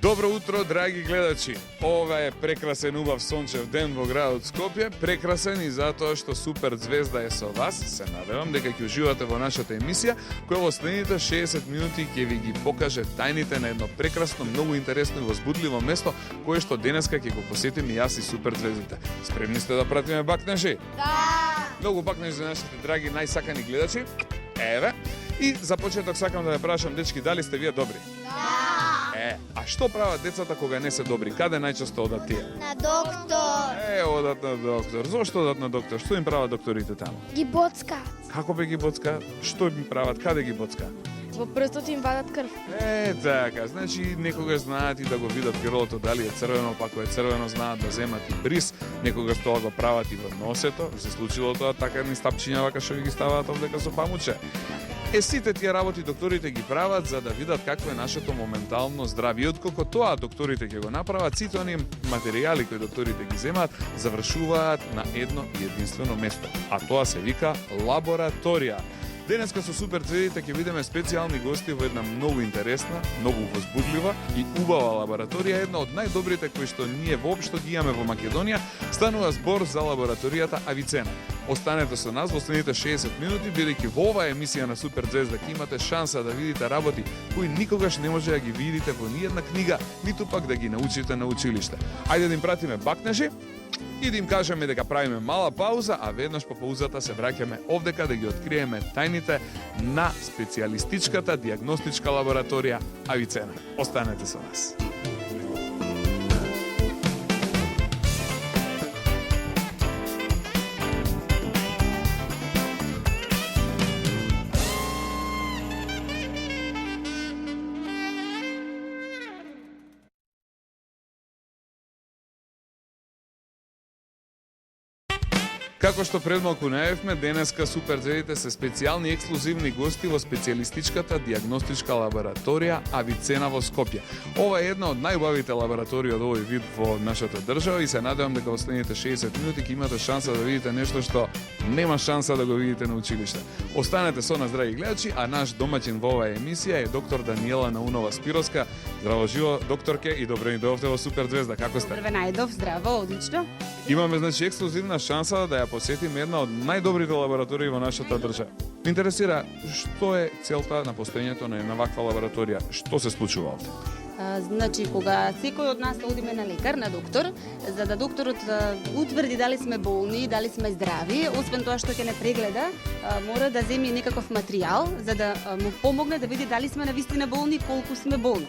Добро утро, драги гледачи! Ова е прекрасен убав сончев ден во градот Скопје, прекрасен и затоа што супер звезда е со вас. Се надевам дека ќе уживате во нашата емисија, која во следните 60 минути ќе ви ги покаже тајните на едно прекрасно, многу интересно и возбудливо место, кое што денеска ќе го посетиме јас и супер звездите. Спремни сте да пратиме бакнежи? Да! Многу бакнежи за нашите драги најсакани гледачи. Еве, и за почеток сакам да ве прашам, дечки, дали сте вие добри? А што прават децата кога не се добри? Каде најчесто одат тие? На доктор. Одат на доктор. Зошто одат на доктор? Што им прават докторите таму? Ги боцкаат. Како бе ги боцкаат? Што им прават? Каде ги боцкаат? Во прстот им вадат крв. Така, значи некогаш знаат и да го видат крилото дали е црвено, па ако е црвено знаат да земат и бриз, некогаш тоа го прават и во носето. Se случило тоа така ни стапчиња вака што ги ставаат овдека со памуче. Сите тие работи докторите ги прават за да видат какво е нашето моментално здравје. И отколку тоа докторите ќе го направат, сите оние материјали кои докторите ги земаат, завршуваат на едно и единствено место. А тоа се вика лабораторија. Денеска со супер звездите ќе видиме специјални гости во една многу интересна, многу возбудлива и убава лабораторија, една од најдобрите кои што ние воопшто ги имаме во Македонија. Станува збор за лабораторијата Авицена. Останете со нас во следните 60 минути, бидејќи во оваа емисија на Супер Звезда ќе имате шанса да видите работи кои никогаш не може да ги видите во ниедна книга, ниту пак да ги научите на училиште. Ајде да им пратиме бакнежи и да им кажеме дека правиме мала пауза, а веднаш по паузата се враќаме овдека да ги откриеме тајните на специјалистичката дијагностичка лабораторија Авицена. Останете со нас. Како што пред малку најавивме, денеска супер звездите се специјални ексклузивни гости во специјалистичката дијагностичка лабораторија Авицена во Скопје. Ова е една од најубавите лаборатории од овој вид во нашата држава и се надевам дека во следните 60 минути ќе имате шанса да видите нешто што нема шанса да го видите на училиште. Останете со нас, драги гледачи, а наш домаќин во оваа емисија е доктор Даниела Наунова-Спировска. Здраво живо, докторке, и добре ни дојдовте во Супер Звезда. Како сте? Добре најдов, здраво, одлично. Имаме, значи, ексклузивна шанса да ја посетиме една од најдобрите лаборатории во нашата држава. Ме интересира што е целта на постоењето на една ваква лабораторија? Што се случува овде? Значи, кога секој од нас одиме на лекар, на доктор, за да докторот утврди дали сме болни, дали сме здрави, освен тоа што ќе не прегледа, мора да земе некаков материјал за да му помогне да види дали сме навистина болни и колку сме болни.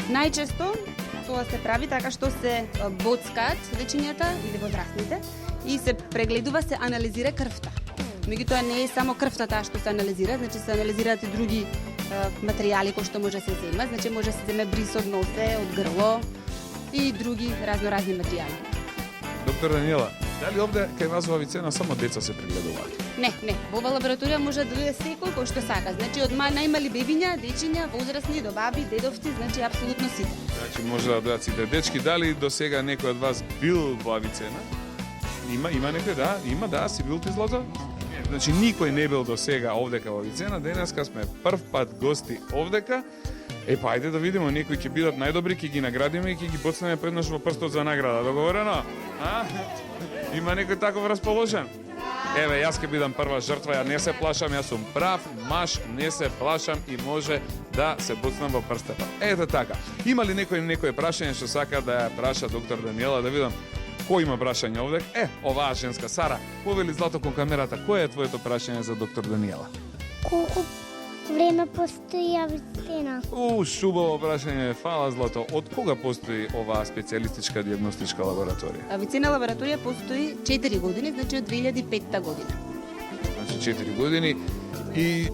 Најчесто тоа се прави така што се боцкаат лечењата или возрастните и се прегледува, се анализира крвта. Меѓутоа не е само крвта таа што се анализира, значи се анализираат и други материјали кои што може да се земат, значи може да се земе бриз од носе, од грло и други разноразни материјали. Доктор Даниела, дали овде кај вас во Авицена само деца се прегледуваат? Не, во оваа лабораторија може да дојде секој кој што сака. Значи од најмали бебиња, дечиња, возрастни до баби, дедовци, значи апсолутно сите. Значи може да дојдат сите дечки. Дали до сега некој од вас бил во Авицена? Има некој, да, има, да, си бил ти, Злато? Значи никој не бил до сега овдека во Авицена. Денеска сме прв пат гости овдека. Па ајде да видиме, некои ќе бидат најдобри, ќе ги наградиме и ќе ги боцнеме преднаш во прстот за награда. Договорено? Има некој таков расположен? Еве, јас ќе бидам прва жртва, ја не се плашам, јас сум прав маж, не се плашам и може да се боцнам во прстата. Ето така. Има ли некој прашање што сака да ја праша доктор Даниела, да видам кој има прашање овде? Оваа женска Сара, повели Злато кон камерата, кој е твоето прашање за доктор Даниела? Колку време постои Авицена? Шубаво прашање, фала Злато. Од кога постои оваа специјалистичка дијагностичка лабораторија? Авицена лабораторија постои 4 години, значи од 2005 година. Значи 4 години и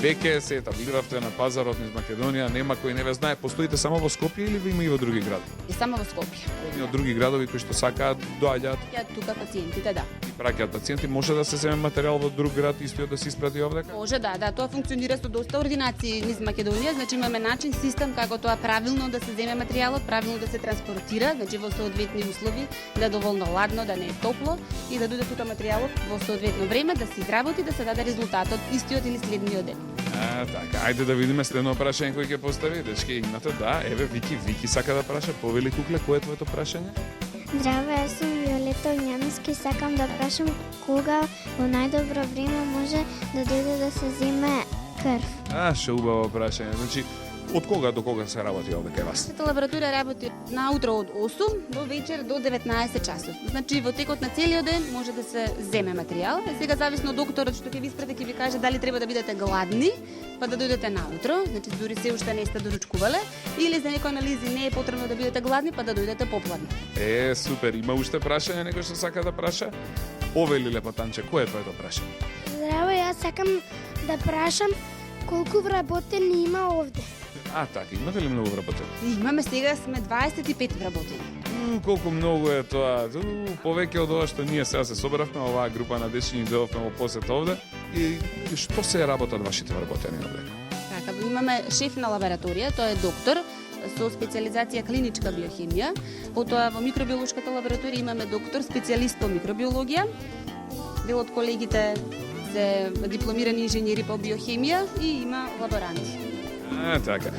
веќе се етаблиравте на пазарот низ Македонија, нема кој не ве знае. Постоите само во Скопје или ви има и во други градови? И само во Скопје. Од други градови кои што сакаат доаѓаат? Ја тука пациентите, да. И праќаат пациенти, може да се земе материјал во друг град истиот да се испрати овдека? Може, да, тоа функционира со доста ординации низ Македонија, значи имаме начин, систем како тоа правилно да се земе материјалот, правилно да се транспортира, значи во соодветни услови, да е доволно ладно, да не е топло и да дојде тука материјалот во соодветно време, да се изработи, да се даде резултатот истиот или следниот ден. Така, ајде да видиме следно прашање кој ќе постави. Дечки, Игнато, да, еве Вики сака да праша. Повели кукле, кое е твоето прашање? Здраво, јас сум Виолета Огњановски. Сакам да прашам кога во најдобро време може да дојде да се земе крв. Ше убаво прашање. Значи, од кога до кога се работи овде кај вас? Нашата лабораторија работи наутро од 8 до вечер до 19 часот. Значи во текот на целиот ден може да се земе материјал. Сега зависно од докторот што ќе ви испрати, ќе ви каже дали треба да бидете гладни, па да дојдете наутро, значи дури се уште не сте доручкувале, или за некои анализи не е потребно да бидете гладни, па да дојдете попладни. Супер, има уште прашање некој што сака да праша? Повели Лепотанче, кое е твоето прашање? Здраво, јас сакам да прашам колку вработени има овде. Така, имате ли многу вработени? Имаме сега сме 25 вработени. Колку многу е тоа. Повеќе од ова што ние сега се собравме, оваа група на дечиња дојдовме во посет овде. И што се работат вашите вработени овде? Така, имаме шеф на лабораторија, тој е доктор со специализација клиничка биохемија. Потоа во микробиолошката лабораторија имаме доктор специјалист по микробиологија. Дел од колегите се дипломирани инженери по биохемија и има лаборанти. Така.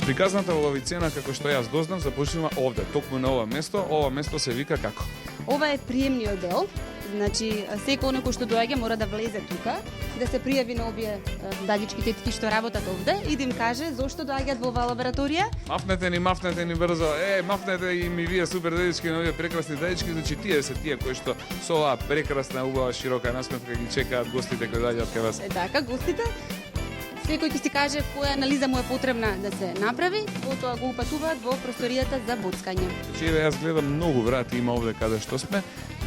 Приказната уловицена, како што јас дознав, започнува овде, токму на ова место. Ова место се вика како? Ова е приемниот дел. Значи, секој некој што доаѓа мора да влезе тука, да се пријави на овие дадички тетки што работат овде и да им каже зошто доаѓаат во оваа лабораторија. Мафнете ни брзо. Мафнете и ми вие супер дадички на овие прекрасни дадички, значи тие се тие кои што со оваа прекрасна, убава, широка насмевка ги чекаат гостите кои доаѓаат кај вас. Така, гостите. Секој ќе си каже која анализа му е потребна да се направи, потоа го упатуваат во просторијата за боцкање. Значи, јас гледам многу врати има овде каде што сме.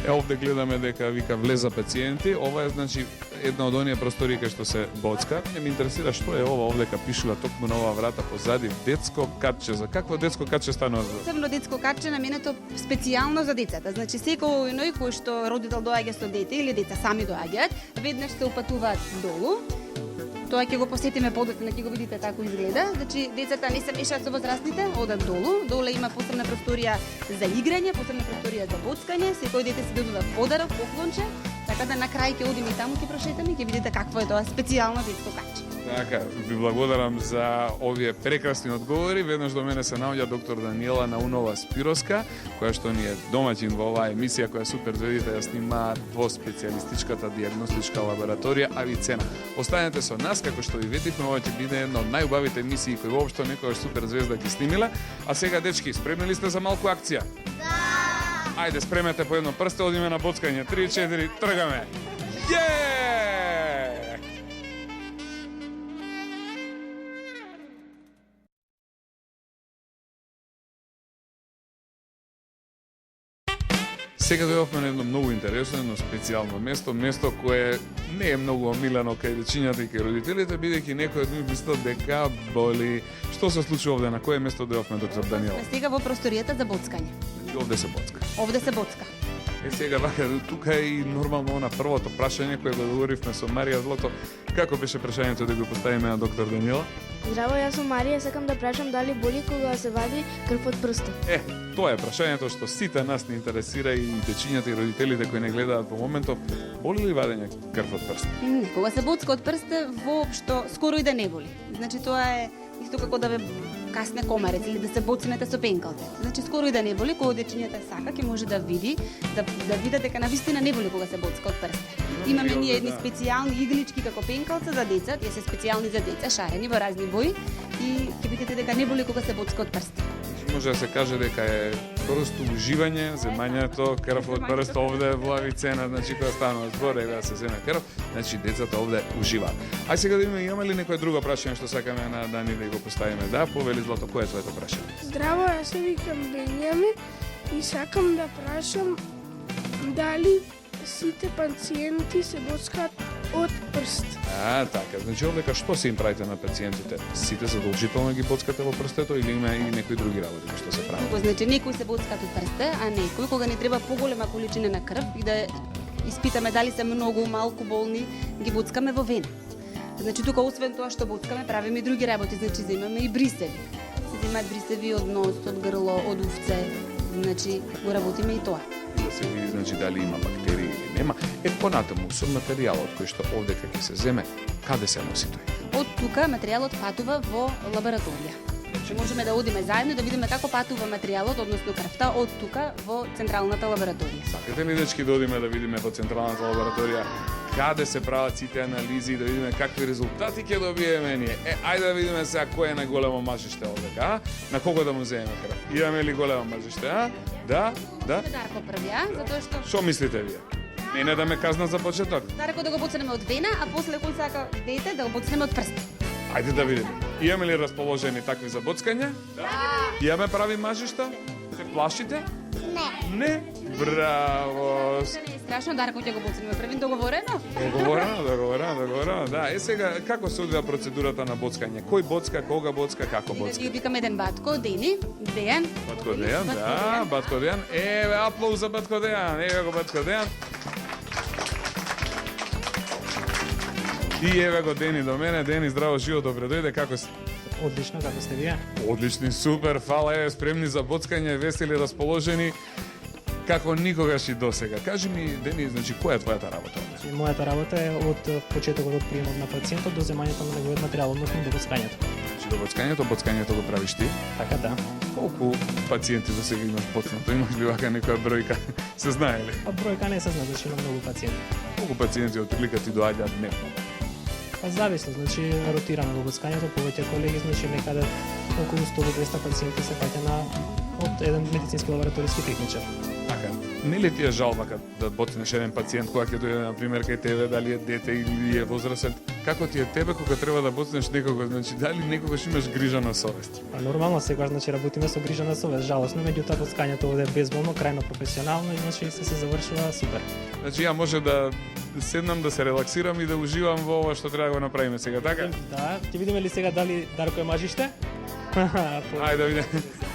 Овде гледаме дека вика влеза пациенти. Ова е значи една од оние простории кај што се боцка. Ме интересира што е ова овде кај пишува токму на оваа врата позади детско катче. За какво детско катче станува? Посебно детско катче наменето специјално за децата. Значи секој кој што родител доаѓа со дете или деца сами доаѓаат, веднаш се упатуваат долу. Тоа ќе го посетиме подоцна, ќе го видите како изгледа. Значи децата не се мешаат со возрастните, одат долу. Доле има посебна просторија за играње, посебна просторија за боцкање. Секој дете си добива подарок, поклонче, така да на крај ќе одиме и таму ќе прошетаме и ќе видите какво е тоа специјално детско катче. Така, ви благодарам за овие прекрасни одговори. Веднаш до мене се наоѓа доктор Даниела Наунова Спироска, која што ни е домаќин во оваа емисија, која супер видите ја снима во специјалистичката дијагностичка лабораторија Авицена. Останете со нас, како што ви ветивме, ова ќе биде една од најубавите емисии кои воопшто некојаш супер звезда ги снимила. А сега, дечки, спремни ли сте за малку акција? Да! Ајде, спремете по едно прсте, одиме на боцкање. 3-4, тргаме! Сега дојдовме на едно многу интересно, едно специјално место кое не е многу омилено кај дечињата и кај родителите, бидејќи некој од нив мислат дека боли. Што се случи овде? На кое место дојдовме, доктор Даниела? Сега во просторијата за боцкање. Овде се боцка. Овде се боцка. Сега вака, тука е и нормално на првото прашање кое го договоривме со Марија Злато. Како беше прашањето да го поставиме на доктор Даниела? Здраво, јас сум Марија, сакам да прашам дали боли кога се вади крв од прстот. Тоа е прашањето што сите нас не интересира и дечињата и родителите кои не гледаат во моментов. Боли ли вадење крв од прст? Не, кога се боцка од прсте, воопшто скоро и да не боли. Значи тоа е исто како да ве касне комарец или да се боцнете со пенкалте. Значи скоро и да не боли, кога дечињата сака ќе може да види, да види дека навистина не боли кога се боцка од прсте. Имаме ние едни специјални иглички како пенкалца за деца, тие се специјални за деца, шарени во разни бои и ќе видите дека не боли кога се боцка од прсте. Може да се каже дека е просто уживање, земањето крв од прст овде во Авицена, значи кога станува збор да се земе крв, значи децата овде уживаат. Ај сега да имаме ли некое друго прашање што сакаме на Дани да го поставиме? Да, повели Злато, кое е твоето прашање? Здраво, јас се викам Бенјамин и сакам да прашам дали сите пациенти се боцкаат од прст. Така, значи овдека што се им правите на пациентите? Сите задолжително ги боцкате во прстето или има и некои други работи што се прават? Значи некои се боцкаат од прсте, а некои кога не треба поголема количина на крв и да испитаме дали се многу малку болни, ги боцкаме во вена. Значи тука освен тоа што боцкаме, правиме и други работи, значи земаме и брисеви. Се земаат брисеви од нос, од грло, од увце. Значи го работиме и тоа. Да се види значи дали има бактерии или нема. Понатаму со материјалот кој што овдека ќе се земе, каде се носи тој? Од тука материјалот патува во лабораторија. Значи можеме да одиме заедно да видиме како патува материјалот, односно крвта, од тука во централната лабораторија. Сакате ли дечки да одиме да видиме во централната лабораторија каде се прават сите анализи, да видиме какви резултати ќе добиеме ние? Ајде да видиме сега кој е најголемо мажиште овдека, а? На кого да му земеме крв? Имаме ли големо мажиште, а? Да? Дарко првја, затоа што Што мислите вие? Мене да ме казнат за почеток? Дарко да го буцнеме од вена, а после кој сака дете да го буцнеме од прст. Ајде да видиме. Имаме ли расположени такви за боцкање? Да. Имаме прави мажишта? Се плашите? Не. Не? Браво! Не е страшно, Дарко ќе го буцнеме првин, договорено? Договорено. Да, сега како се одвива процедурата на боцкање? Кој боцка, кога боцка, како Да боцка? ги викаме еден батко, Дени, Дејан. Батко Дејан, да, Батко Дејан. Еве аплауз за Батко Дејан. Еве го Батко Дејан. И еве го Дени до мене. Дени, здраво, живо, добре дојде. Како си? Одлично, како сте вие? Одлични, супер, фала, еве спремни за боцкање, весели, расположени, како никогаш и досега. Кажи ми, Дени, значи, која е твојата работа? Значи, мојата работа е од почетокот од приемот на пациентот до земањето на неговиот материјал, односно до боцкањето. Значи, до боцкањето го правиш ти. Така да. Колку пациенти до сега имаш боцнато? Имаш ли вака некоја бројка? Се знае ли? А бројка не се знае, значи има многу пациенти. Колку пациенти од прилика ти доаѓаат дневно? Па зависно, значи ротираме во боцкањето, повеќе колеги, значи некаде околу 100 до 200 пациенти се паѓа на од еден медицински лабораториски техничар. Така, не ли ти е жал вака да боцнеш еден пациент кога ќе дојде на пример кај тебе, дали е дете или е возрастен? Како ти е тебе кога треба да боцнеш некого, значи дали некогаш имаш грижа на совест? А нормално секогаш значи работиме со грижа на совест, жалосно, меѓутоа боцкањето овде е безболно, крајно професионално и значи се завршува супер. Значи ја може да седнам, да се релаксирам и да уживам во ова што треба да го направиме сега, така? Да, ќе видиме ли сега дали Дарко е мажиште? Ајде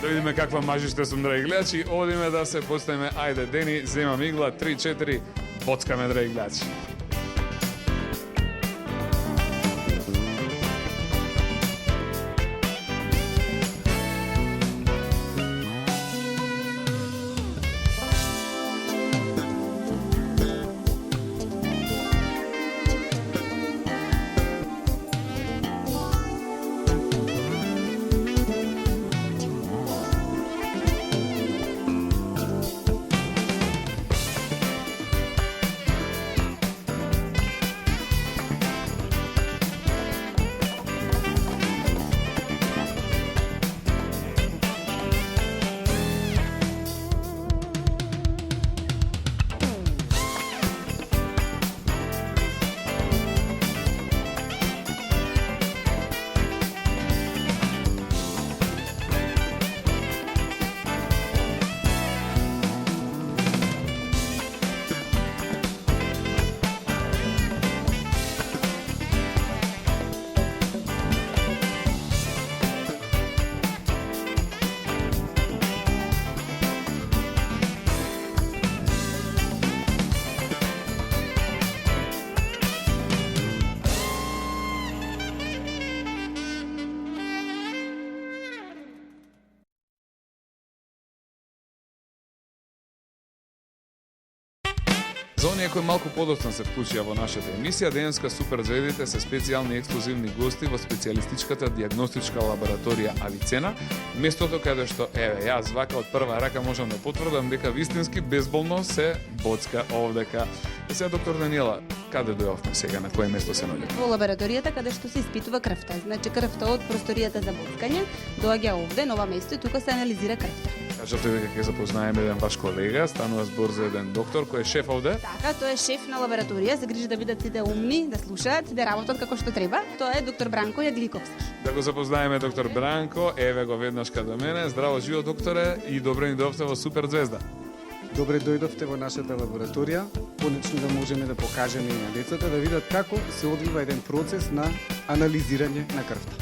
да видиме каква мажиште сум, драги гледачи. Одиме да се поставиме. Ајде, Дени, земам игла, 3-4, боцкаме, драги гледачи. За оние кои малку подоцна се вклучија во нашата емисија, денеска супер звездите се специјални ексклузивни гости во специјалистичката дијагностичка лабораторија Авицена, местото каде што, еве, јас вака од прва рака можам да потврдам дека вистински безболно се боцка овдека. Сега, доктор Даниела, каде дојавме сега, на кое место се наоѓаме? Во лабораторијата каде што се испитува крвта. Значи крвта од просторијата за боцкање доаѓа овде, на ова место и тука се анализира крвта. Кажавте дека ќе запознаеме еден ваш колега, станува збор за еден доктор кој е шеф овде. Така, тој е шеф на лабораторија, се грижи да бидат сите умни, да слушаат, да работат како што треба. Тоа е доктор Бранко Јагликовски. Да го запознаеме доктор Бранко, еве го веднаш каде мене. Здраво живо, докторе, и добре ни дојдовте во Супер Звезда. Добре дојдовте во нашата лабораторија. Конечно да можеме да покажеме и на децата да видат како се одвива еден процес на анализирање на крвта.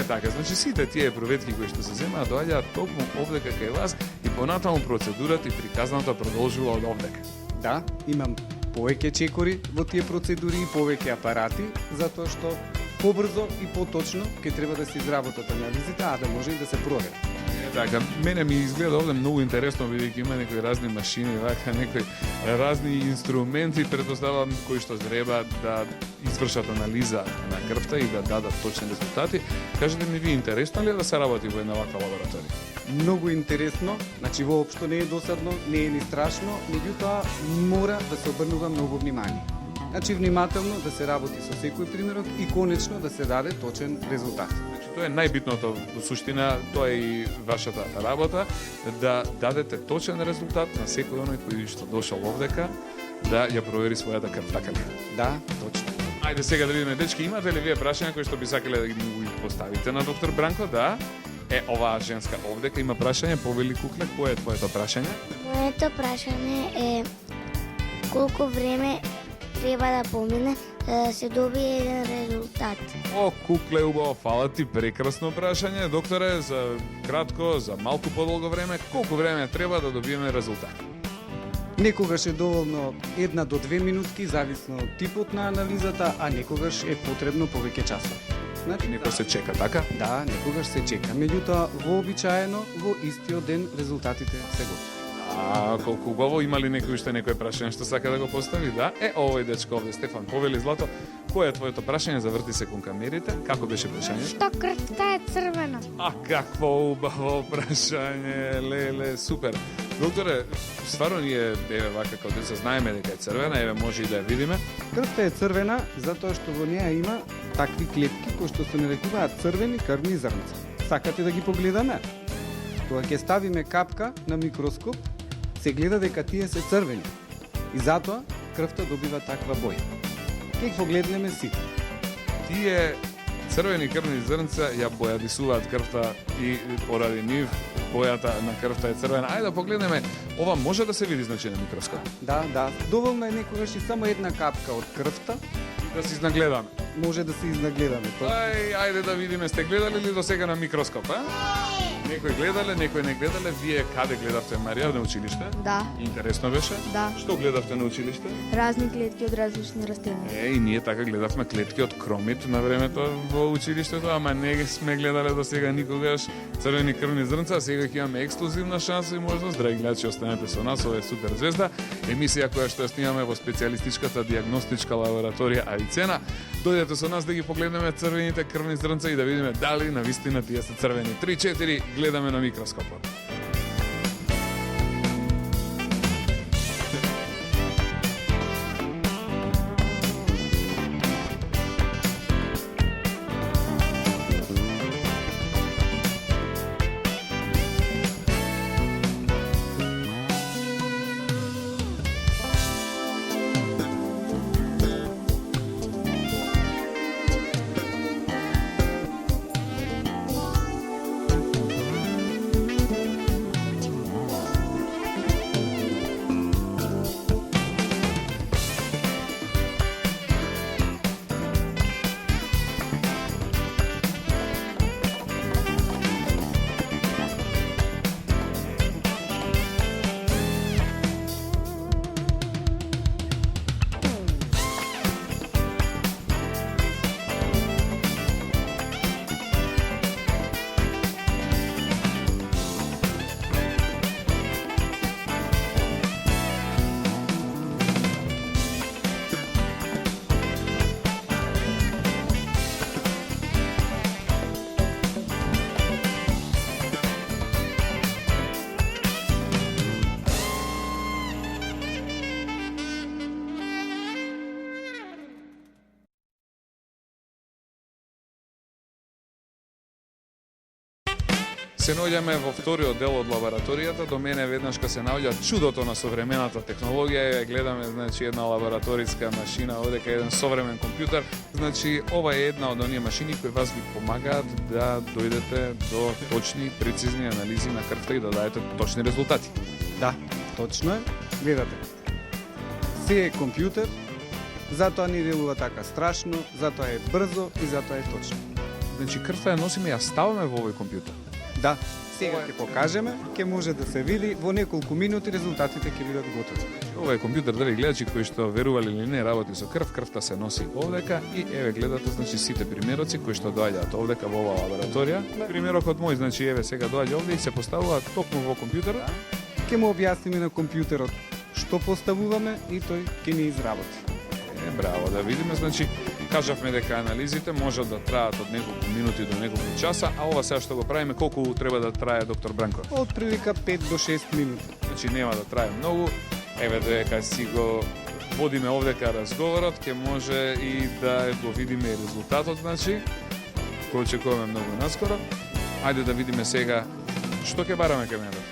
Така, значи сите тие проветки кои што се земаат доаѓаат токму овдека кај вас и понатаму процедурата и приказната продолжува од овдека. Да, имам повеќе чекори во тие процедури и повеќе апарати, затоа што побрзо и поточно ќе треба да се изработат анализите, а да може и да се проверат. Така, мене ми изгледа овде многу интересно, бидејќи има некои разни машини, вака некои разни инструменти, претпоставам, кои што треба да извршат анализа на крвта и да дадат точни резултати. Кажете ми, ви интересно ли е да се работи во една ваква лабораторија? Многу интересно, значи воопшто не е досадно, не е ни страшно, меѓутоа мора да се обрнува многу внимание. Значи внимателно да се работи со секој примерок и конечно да се даде точен резултат. Значи, тоа е најбитното во суштина, тоа е и вашата работа, да дадете точен резултат на секој оној кој што дошол овдека да ја провери својата крв, така ли? Да, точно. Ајде сега да видиме, дечки, имате ли вие прашања кои што би сакале да ги поставите на доктор Бранко? Да. Оваа женска овдека има прашање, повели Кукле, кое е твоето прашање? Моето прашање е колку време треба да помине за да се добие еден резултат. О, Кукле, убаво, фала ти, прекрасно прашање, докторе, за кратко, за малку подолго време, колку време треба да добиеме резултат? Некогаш е доволно 1 до 2 минутки, зависно од типот на анализата, а некогаш е потребно повеќе часови. Значи, Некој се чека, така? Да, некогаш се чека. Меѓутоа, вообичаено, во истиот ден резултатите се готови. А, колку убаво, има ли некој уште некој прашање што сака да го постави? Да. Овој дечко овде, Стефан, повели Злато, кое е твоето прашање? Заврти се кон камерите. Како беше прашањето? Што крвта е црвена? А, какво убаво прашање, леле, супер. Докторе, стварно ние, еве, вака како деца, знаеме дека е црвена, еве, може и да ја видиме. Крвта е црвена затоа што во неа има такви клетки кои што се нарекуваат црвени крвни зрнца. Сакате да ги погледаме? Кога ќе ставиме капка на микроскоп, се гледа дека тие се црвени. И затоа крвта добива таква боја. Ќе ги погледнеме сите. Тие црвени крвни зрнца ја бојадисуваат крвта и поради нив бојата на крвта е црвена. Ајде да погледнеме. Ова може да се види, значи, на микроскоп. Да, доволно е некогаш и само една капка од крвта, Да се изнагледаме. може да се изнагледаме. Ајде да видиме, сте гледали ли до сега на микроскоп, а? Некој гледале, некој не гледале. Вие каде гледавте, Марија, на училиште? Да, Интересно беше? да. Што гледавте на училиште? Разни клетки од различни растенија. И ние така гледавме клетки од кромит на времето во училиштето, ама не сме гледале до сега никогаш црвени крвни зрнца, сега ќе имаме ексклузивна шанса и можност. Драги гледачи, останете со нас, ова е Супер звезда, емисија која што ја снимаме во специјалистичката диагностичка лабораторија Авицена. Дојдете со нас да ги погледнеме црвените крвни зрнца и да видиме дали навистина тие се црвени. 3-4 гледаме на микроскопот. Се наоѓаме во вториот дел од лабораторијата. До мене веднаш кога се наоѓа чудото на современата технологија, гледаме, значи, една лабораториска машина, одека еден современ компјутер. Значи, ова е една од оние машини кои вас ви помагаат да дојдете до точни, прецизни анализи на крвта и да дадете точни резултати. Да, точно е. Гледате. Се е компјутер, затоа не делува така страшно, затоа е брзо и затоа е точно. Значи, крвта ја носиме, ја ставаме во овој компјутер. Да, Сега ќе покажеме, ќе може да се види во неколку минути резултатите ќе бидат готови. Ова е компјутер, драги гледачи, кои што верували или не работи со крв, крвта се носи овдека и еве гледате значи сите примероци кои што доаѓаат овдека во оваа лабораторија. Примерокот мој значи еве сега доаѓа овде и се поставува токму во компјутерот. Ќе му објасниме на компјутерот што поставуваме и тој ќе ни изработи. Браво, да видиме, значи кажавме дека анализите можат да траат од неколку минути до неколку часа, а ова сега што го правиме колку треба да трае доктор Бранко? Од прилика 5 до 6 минути. Значи нема да трае многу. Еве додека си го водиме овдека разговорот, ќе може и да го видиме и резултатот, значи кој очекуваме многу наскоро. Ајде да видиме сега што ќе бараме кај мене.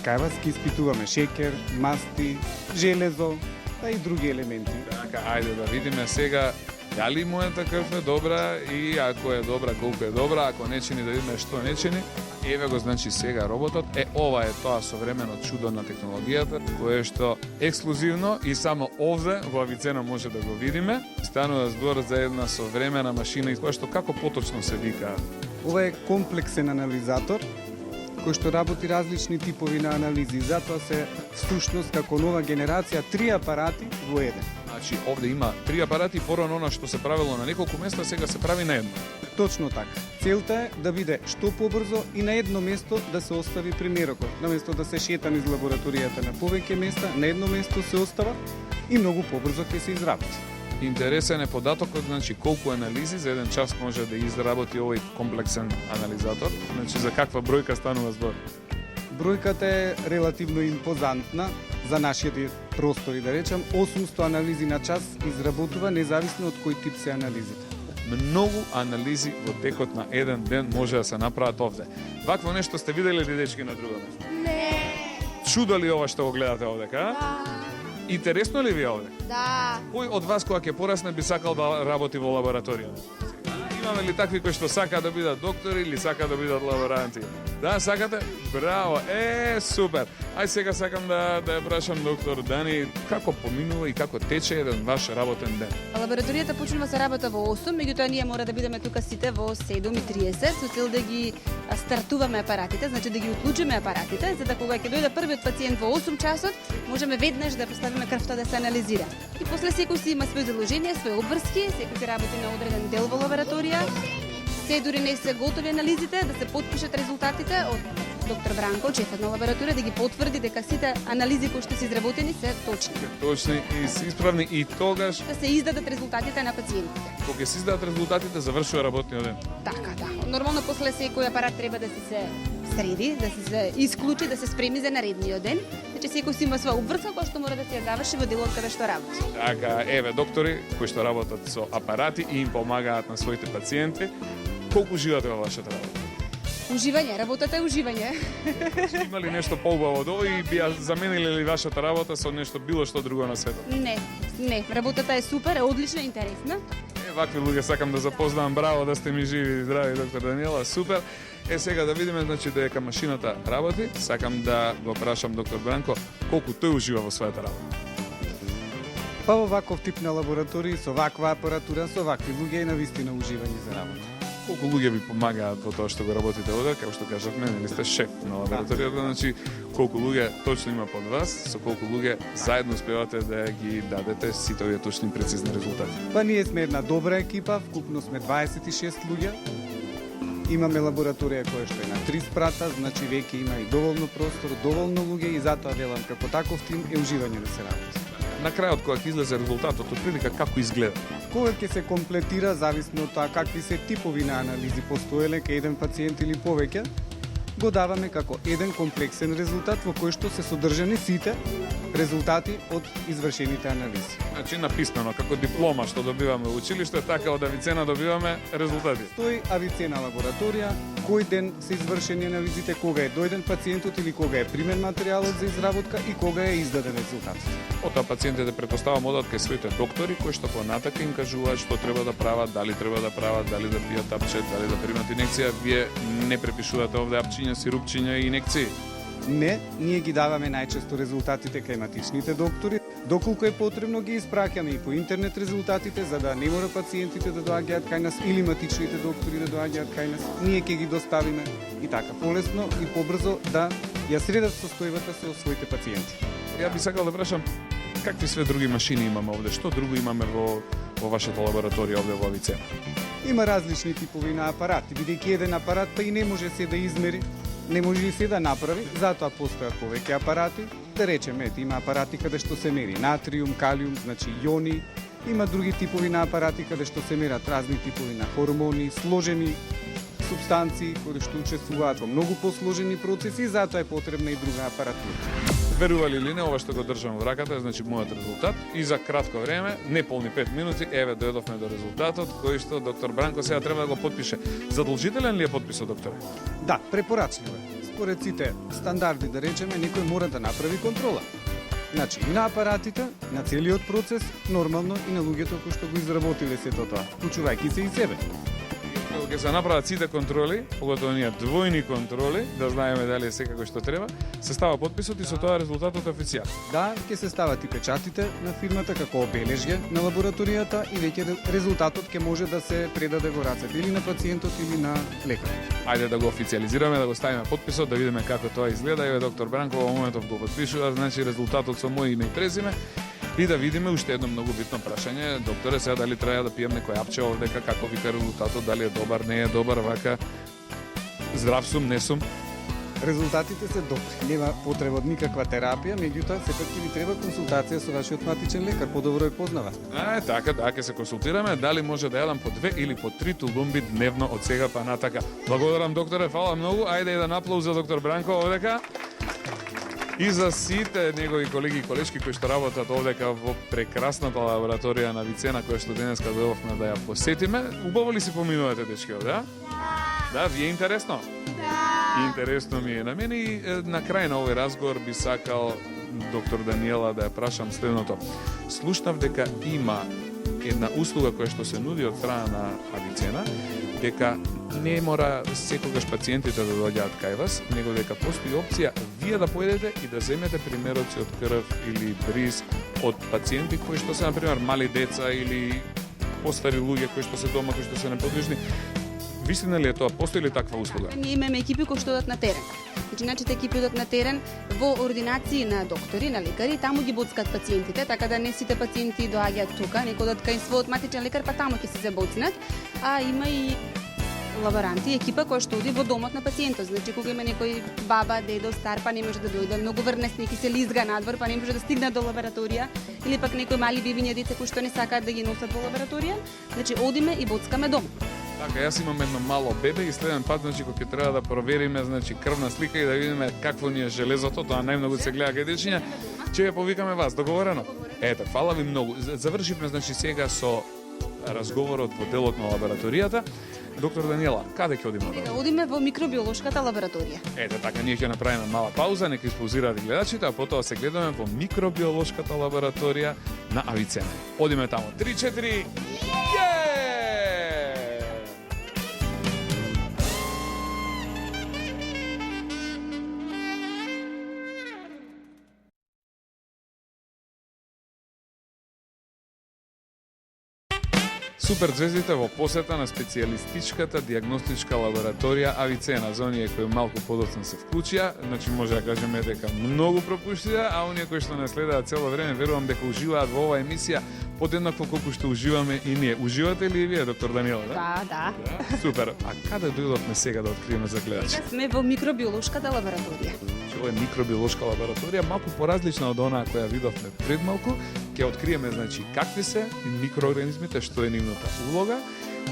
Кај вас ќе испитуваме шеќер, масти, железо, па и други елементи. Така, ајде да видиме сега дали мојата крв е добра и ако е добра, колку е добра, ако не чини да видиме што не чини. Еве го значи сега роботот. Ова е тоа современо чудо на технологијата, кое што ексклузивно и само овде во Авицена може да го видиме. Станува збор за една современа машина која што како поточно се вика. Ова е комплексен анализатор кој што работи различни типови на анализи. Затоа се всушност како нова генерација 3 апарати во еден. Значи овде има 3 апарати, порано она што се правило на неколку места, сега се прави на едно. Точно така. Целта е да биде што побрзо и на едно место да се остави примерокот. Наместо да се шета низ лабораторијата на повеќе места, на едно место се остава и многу побрзо ќе се изработи. Интересен е податокот, значи колку анализи за еден час може да изработи овој комплексен анализатор. Значи за каква бројка станува збор? Бројката е релативно импозантна за нашите простори, да речам, 800 анализи на час изработува независно од кој тип се анализите. Многу анализи во текот на еден ден може да се направат овде. Вакво нешто сте видели ли дечки на друго место? Не. Чудо ли ова што го гледате овдека? Да. Интересно ли ви е овде? Да. Кој од вас кога ќе порасне би сакал да работи во лабораторија? Имаме ли такви кои што сакаат да бидат доктори или сакаат да бидат лаборанти? Да, сакате? Браво! Супер! Ај сега сакам да ја прашам доктор Дани како поминува и како тече еден ваш работен ден. Лабораторијата почнува се работа во 8, меѓутоа ние мора да бидеме тука сите во 7:30 со цел да ги стартуваме апаратите, значи да ги уклучиме апаратите, за да кога ќе дојде првиот пациент во 8 часот, можеме веднаш да поставиме крвта да се анализира. И после секој си има свој заложение, свои обврски, секој си работи на одреден дел во лабораторија. Се дури не се готови анализите, да се потпишат резултатите од доктор Бранко, шефот на лабораторија, да ги потврди дека сите анализи кои што се изработени се точни. Точни и се исправни и тогаш Да се издадат резултатите на пациентите. кога ќе се издадат резултатите завршува работниот ден. Така, да. Нормално после секој апарат треба да се среди, да се исклучи, да се спреми за наредниот ден. Значи секој си има своја обврска која што мора да се ја заврши во делот каде што работи. Така, еве доктори кои што работат со апарати и им помагаат на своите пациенти. Колку уживате во вашата работа? Уживање, работата е уживање. Има ли нешто поубаво од ова и би ја замениле ли вашата работа со нешто било што друго на светот? Не, работата е супер, е одлична, интересна. Вакви луѓе сакам да запознавам. Браво да сте ми живи и здрави, доктор Даниела. Супер. Сега да видиме, значи, дека машината работи. Сакам да го прашам доктор Бранко колку тој ужива во својата работа. Па во ваков тип на лаборатории, со ваква апаратура, со вакви луѓе е навистина уживање за работа. Колку луѓе ви помагаат во тоа што го работите овде, како што кажавме, нели сте шеф на лабораторијата, значи колку луѓе точно има под вас, со колку луѓе заедно успевате да ги дадете сите овие точни и прецизни резултати. Па ние сме една добра екипа, вкупно сме 26 луѓе. Имаме лабораторија која што е на 3 спрата, значи веќе има и доволно простор, доволно луѓе и затоа велам како таков тим е уживање да се работи. На крајот кога ќе излезе резултатот, отприлика како изгледа? Кога ќе се комплетира, зависно од тоа какви се типови на анализи постоеле кај еден пациент или повеќе, го даваме како еден комплексен резултат во кој што се содржани сите резултати од извршените анализи. Значи на писмено, како диплома што добиваме во училиште, така од Авицена добиваме резултати. Стои Авицена лабораторија, кој ден се извршени анализите, кога е дојден пациентот или кога е примен материјалот за изработка и кога е издаден резултатот. Потоа пациентите претпоставам одат кај своите доктори кои што понатака им кажуваат што треба да прават, дали треба да прават, дали да пијат апче, дали да примат инекција. Вие не препишувате овде апчиња, сирупчиња и инекции. Не, ние ги даваме најчесто резултатите кај матичните доктори, Доколку е потребно ги испраќаме и по интернет резултатите, за да не мора пациентите да доаѓаат кај нас или матичните доктори да доаѓаат кај нас, ние ќе ги доставиме и така полесно и побрзо да ја средат состојбата со своите пациенти. Ја би сакал да прашам какви све други машини имаме овде, што друго имаме во вашата лабораторија овде во Авицена? Има различни типови на апарати, бидејќи еден апарат па и не може се да измери, не може и се да направи, затоа постојат повеќе апарати. Да речеме, има апарати каде што се мери натриум, калиум, значи јони, има други типови на апарати каде што се мерат разни типови на хормони, сложени субстанции кои што учествуваат во многу посложени процеси, затоа е потребна и друга апаратура. Верували или не, ова што го држам во раката, значи мојот резултат и за кратко време, неполни 5 минути, еве дојдовме до резултатот кој што доктор Бранко сега треба да го потпише. Задолжителен ли е потписот, докторе? Да, препорачливо е. Според сите стандарди, да речеме, некој мора да направи контрола. Значи, и на апаратите, на целиот процес, нормално и на луѓето кои што го изработиле сето тоа, вклучувајќи се и себе. Кога ќе се направат сите контроли, поготово ние двојни контроли, да знаеме дали е секако што треба, се става потписот и со тоа резултатот е официјален. Да, ќе се стават и печатите на фирмата како обележје на лабораторијата и веќе резултатот ќе може да се предаде во рацете или на пациентот или на лекарот. Ајде да го официализираме, да го ставиме потписот, да видиме како тоа изгледа. Еве доктор Бранко во моментов го потпишува, значи резултатот со мој име и презиме. И да видиме уште едно многу битно прашање. Докторе, сега дали треба да пијам некој апче овдека, како вика резултатот, дали е добар, не е добар, вака здрав сум, не сум. Резултатите се добри. Нема потреба од никаква терапија, меѓутоа сепак ќе ви треба консултација со вашиот матичен лекар, подобро ја познава. Така, да, ќе се консултираме дали може да јадам по 2 или по 3 тулумби дневно од сега па натака. Благодарам, докторе, фала многу. Ајде еден аплауз за доктор Бранко овдека. И за сите негови колеги и колешки кои што работат овдека во прекрасната лабораторија на Авицена, која што денеска дојдовме да ја посетиме. Убаво ли си поминувате, дечки, да? Да, ви е интересно? Да. Интересно ми е на мене и на крај на овој разговор би сакал доктор Даниела да ја прашам следното. Слушнав дека има една услуга која што се нуди од страна на Авицена, дека не мора секогаш пациентите да доаѓаат кај вас, него дека постои опција вие да поедете и да земете примероци од крв или бриз од пациенти кои што се, например, мали деца или постари луѓе кои што се дома, кои што се неподвижни. Вистина ли е тоа? Постои ли таква услуга? Ние имаме екипи кои што одат на терен. Значи, начите екипи одат на терен во ординации на доктори, на лекари, таму ги боцкат пациентите, така да не сите пациенти доаѓаат тука, некој одат кај својот матичен лекар, па таму ќе се забоцнат, а има и лаборанти, екипа која што оди во домот на пациентот. Значи, кога има некој баба, дедо, стар, па не може да дојде, многу врнесни, ќе се лизга надвор, па не може да стигне до лабораторија, или пак некои мали бебиња деца кои што не сакаат да ги носат во лабораторија, значи одиме и боцкаме дома. Така, јас имам едно мало бебе и следен пат, значи, кога ќе треба да провериме, значи, крвна слика и да видиме какво ни е железото, тоа најмногу се гледа кај дечиња, ќе ја повикаме вас, договорено? Ете, фала ви многу. Завршивме, значи, сега со разговорот во делот на лабораторијата. Доктор Даниела, каде ќе одиме? Да одиме во микробиолошката лабораторија. Ете така, ние ќе направиме мала пауза, нека испаузираат гледачите, а потоа се гледаме во микробиолошката лабораторија на Авицена. Одиме таму. 3-4. Супер звездите во посета на специјалистичката диагностичка лабораторија Авицена. За оние кои малку подоцна се вклучија, значи може да кажеме дека многу пропуштија, а оние кои што не следаат цело време, верувам дека уживаат во оваа емисија подеднакво колку што уживаме и ние. Уживате ли и вие, доктор Даниела? Да. Супер. А каде дојдовме сега да откриеме за гледачи? Сме во микробиолошката лабораторија. Ова е микробиолошка лабораторија, малку поразлична од онаа која видовме пред малку. Ќе откриеме, значи, какви се микроорганизмите, што е нивната улога,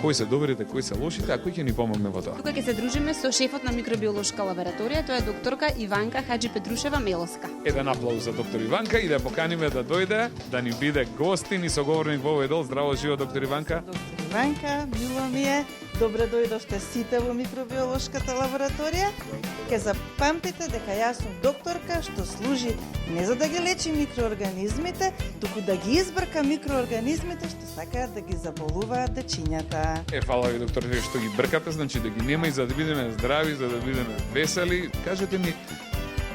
кои се добрите, кои се лошите, а кои ќе ни помогне во тоа. Тука ќе се дружиме со шефот на микробиолошка лабораторија, тоа е докторка Иванка Хаџипетрушева Мелоска. Еден аплауз за доктор Иванка и да поканиме да дојде, да ни биде гостин и соговорник во овој дел. Здраво живо, доктор Иванка. Доктор Иванка, мило ми е. Добре дојдовте сите во микробиолошката лабораторија. Ке запамтите дека јас сум докторка што служи не за да ги лечи микроорганизмите, туку да ги избрка микроорганизмите што сакаат да ги заболуваат дечињата. Фала ви, доктор, што ги бркате, значи да ги нема и за да бидеме здрави, за да бидеме весели. Кажете ми,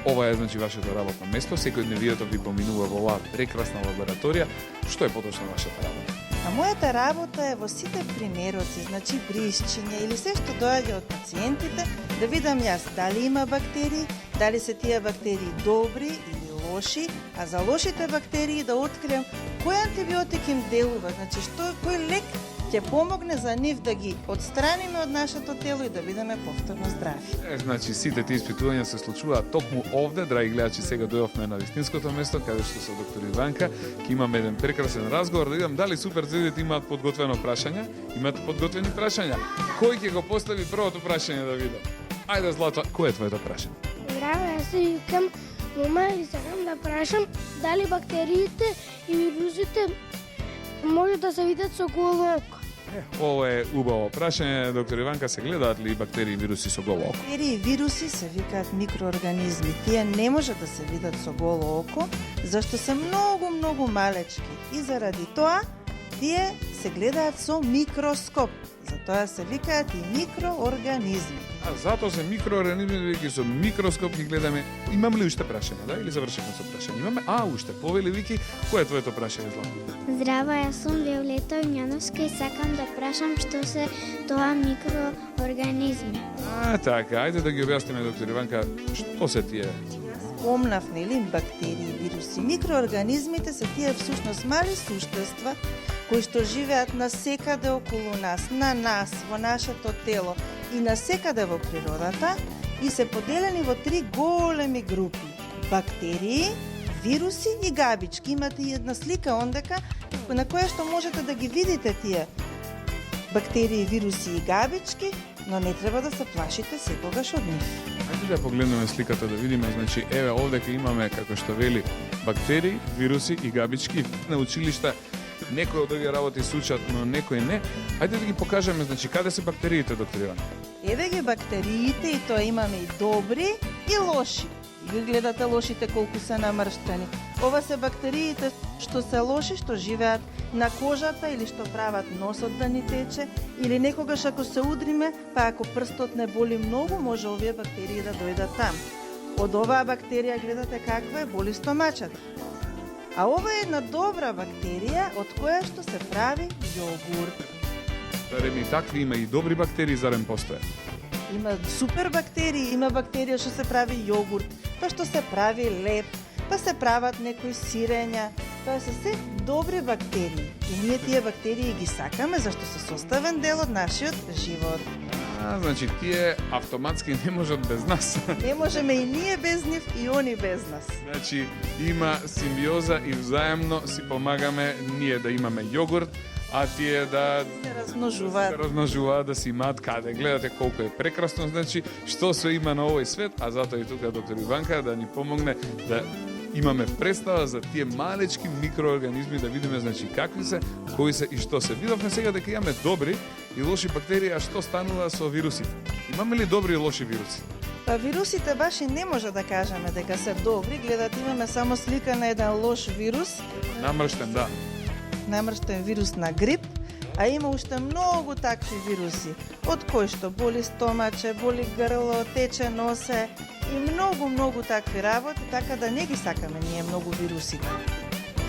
Ова е значи вашето работно место, секојдневието ви поминува во оваа прекрасна лабораторија. Што е поточно вашата работа? А мојата работа е во сите примероци, значи брисчиње или се што доаѓа од пациентите, да видам јас дали има бактерии, дали се тие бактерии добри или лоши, а за лошите бактерии да открием кој антибиотик им делува, значи кој лек ќе помогне за нив да ги отстраниме од нашето тело и да бидеме повторно здрави. Значи сите тие испитувања се случуваат токму овде, драги гледачи, сега дојавме на вистинското место, каде што со доктор Иванка ќе имаме еден прекрасен разговор, да видам дали супер звездите имаат подготвено прашања. Имате подготвени прашања? Кој ќе го постави првото прашање да видам? Ајде, Злато, кој е твоето прашање? Здраво, јас се викам Мома и сакам да прашам дали бактериите и вирусите може да се видат со голо око. Ова е убаво прашање, доктор Иванка, се гледаат ли бактерии и вируси со голо око? Бактерии и вируси се викаат микроорганизми. Тие не може да се видат со голо око, зашто се многу малечки. И заради тоа, тие се гледаат со микроскоп. Затоа се викаат и микроорганизми. А затоа се микроорганизми, бидејќи со микроскоп ги гледаме. Имам ли уште прашање, да? Или завршивме со прашање? Имаме, уште повели Вики, кој е твоето прашање, Злато? Здраво, јас сум Виолета Огњановска и сакам да прашам што се тоа микроорганизми. Така, ајде да ги објасниме, доктор Иванка, што се тие? Спомнав, нели, бактерии, вируси. Микроорганизмите се тие всушност мали суштества кои што живеат насекаде околу нас, во нашето тело и насекаде во природата и се поделени во 3 големи групи. Бактерии, вируси и габички. Имате и една слика ондека на која што можете да ги видите тие бактерии, вируси и габички, но не треба да се плашите секогаш од нив. Ајде да погледнеме сликата да видиме, значи еве овдека имаме како што вели бактерии, вируси и габички. На училишта некои од овие работи се учат, но некои не. Ајде да ги покажеме, значи каде се бактериите, доктор Иван? Еве ги бактериите и тоа имаме и добри и лоши. И ги гледате лошите колку се намрштени. Ова се бактериите што се лоши, што живеат на кожата или што прават носот да ни тече, или некогаш ако се удриме, па ако прстот не боли многу, може овие бактерии да дојдат там. Од оваа бактерија гледате каква е, боли стомачата. А ова е една добра бактерија од која што се прави јогурт. Зарем и такви има и добри бактерии, зарем постојат? Има супер бактерии, има бактерија што се прави јогурт, па што се прави леп, па се прават некои сирења. Тоа се се добри бактерии. И ние тие бактерии ги сакаме зашто се составен дел од нашиот живот. Значи тие автоматски не можат без нас. Не можеме и ние без нив и они без нас. Значи има симбиоза и взаемно си помагаме ние да имаме јогурт, а тие да се размножуваат, да си имаат каде. Гледате колку е прекрасно, значи што се има на овој свет, а затоа и тука доктор Иванка да ни помогне да имаме представа за тие малечки микроорганизми, да видиме значи какви се, кои се и што се. Видовме сега дека имаме добри и лоши бактерии, а што станува со вирусите? Имаме ли добри и лоши вируси? Па вирусите баш и не може да кажеме дека се добри. Гледате, имаме само слика на еден лош вирус. Намрштен, да. Намрштен вирус на грип, а има уште многу такви вируси, од кои што боли стомаче, боли грло, тече носе и многу такви работи, така да не ги сакаме ние многу вирусите.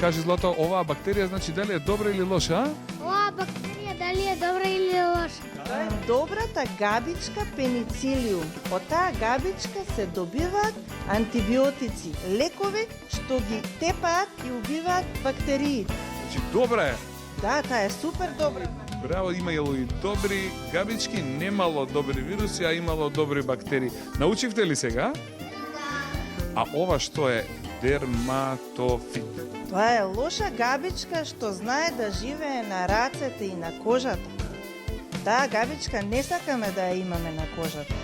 Кажи, Злато, оваа бактерија значи дали е добра или лоша, а? Оваа бактерија дали е добра или лоша? Тоа е добрата габичка пеницилиум. Од таа габичка се добиваат антибиотици, лекови што ги тепаат и убиваат бактериите. Значи добра е. Да, таа е супер добра. Браво, имало и добри габички, немало добри вируси, а имало добри бактерии. Научивте ли сега? А ова што е дерматофит? Тоа е лоша габичка што знае да живее на рацете и на кожата. Таа габичка не сакаме да ја имаме на кожата.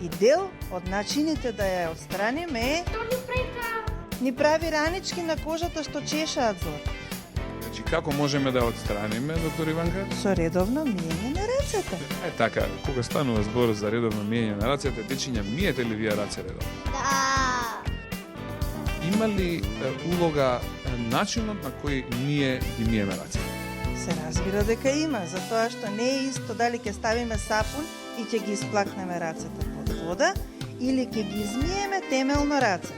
И дел од начините да ја отстраниме е ни прави ранички на кожата што чешаат злато. Значи како можеме да ја отстраниме, доктор Иванка? Со редовно миење на рацете. Така, кога станува збор за редовно миење на рацете, дечиња, миете ли вие раце редовно? Да. Има ли улога начинот на кој ние ги миеме рацете? Се разбира дека има, затоа што не е исто дали ќе ставиме сапун и ќе ги исплакнеме рацете под вода, или ќе ги измиеме темелно раце.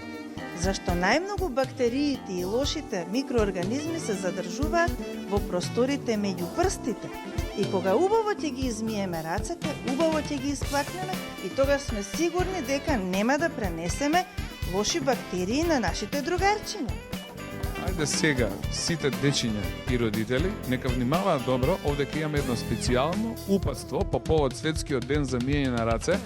Зашто најмногу бактериите и лошите микроорганизми се задржуваат во просторите меѓу прстите. И кога убаво ќе ги измиеме рацете, убаво ќе ги исклакнеме и тогаш сме сигурни дека нема да пренесеме лоши бактерии на нашите другарчиња. Ајде сега, сите дечиња и родители, нека внимаваат добро, овде ќе имаме едно специјално упатство по повод Светскиот ден за миење на раце,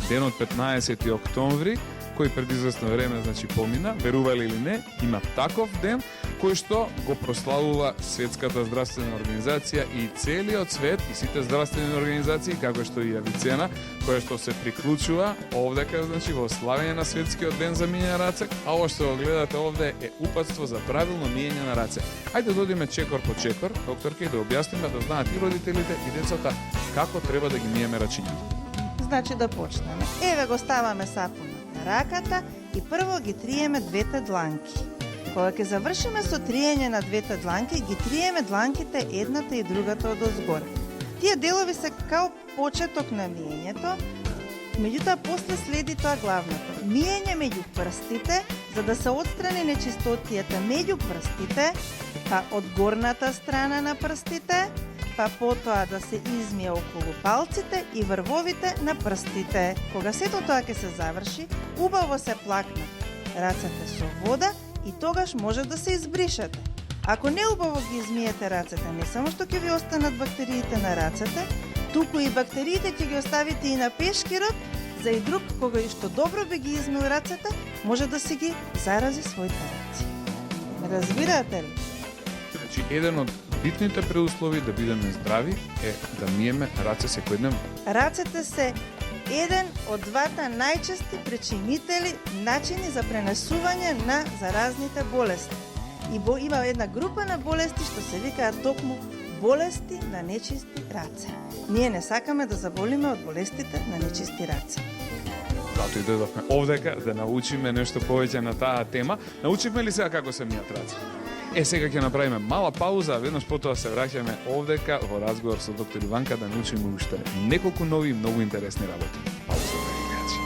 денот 15 октомври, кој пред известно време, значи, помина, верували или не, има таков ден, кој што го прославува Светската здравствена организација и целиот свет, и сите здравствени организации, како што и Авицена, која што се приклучува овдека, значи, во славење на Светскиот ден за миење на раце, а ова што го гледате овде е упатство за правилно миење на раце. Ајде да одиме чекор по чекор, докторке, и да објасниме да знаат и родителите и децата како треба да ги миеме рачињата. Значи да почнеме. Еве го ставаме сапунот на раката и прво ги триеме двете дланки. Кога ќе завршиме со триење на двете дланки, ги триеме дланките едната и другата од озгоре. Тие делови се као почеток на миењето, меѓутоа после следи тоа главното. Миење меѓу прстите, за да се отстрани нечистотијата меѓу прстите, па од горната страна на прстите, па потоа да се измие околу палците и врвовите на прстите. Кога сето тоа ќе се заврши, убаво се плакнат рацете со вода и тогаш може да се избришете. Ако не убаво ги измиете рацете, не само што ќе ви останат бактериите на рацете, туку и бактериите ќе ги оставите и на пешкирот, за и друг кога и што добро би ги измил рацете, може да си ги зарази своите раци. Ме разбирате ли? Значи, еден од битните преуслови да бидеме здрави е да миеме раце секојдневно. Рацете се еден од двата најчести причинители начини за пренесување на заразните болести. И има една група на болести што се викаат токму болести на нечисти раце. Ние не сакаме да заболиме од болестите на нечисти раце. Зато и дојдовме овдека да научиме нешто повеќе на таа тема. Научивме ли сега како се мијат раце? Сега ќе направиме мала пауза, а веднаш потоа се враќаме овдека во разговор со доктор Иванка да научиме уште неколку нови и многу интересни работи. Пауза, драги.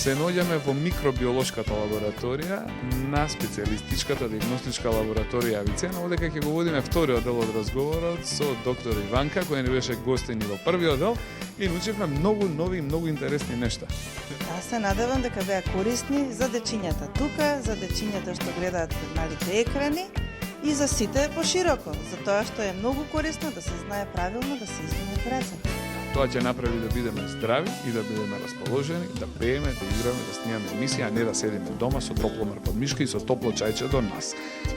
Се наоѓаме во микробиолошката лабораторија на специјалистичката диагностичка лабораторија Авицена, одека ќе го водиме вториот дел од разговорот со доктор Иванка, која ни беше гостин во првиот дел и научивме многу нови и многу интересни нешта. Аз се надевам дека беа корисни за дечињата тука, за дечињата што гледаат пред малите екрани и за сите пошироко, за тоа што е многу корисно да се знае правилно да се измијат рацете. Тоа ќе направи да бидеме здрави и да бидеме расположени, да пееме, да играме, да снимаме емисија, а не да седиме дома со топломар под мишка и со топло чајче до нас.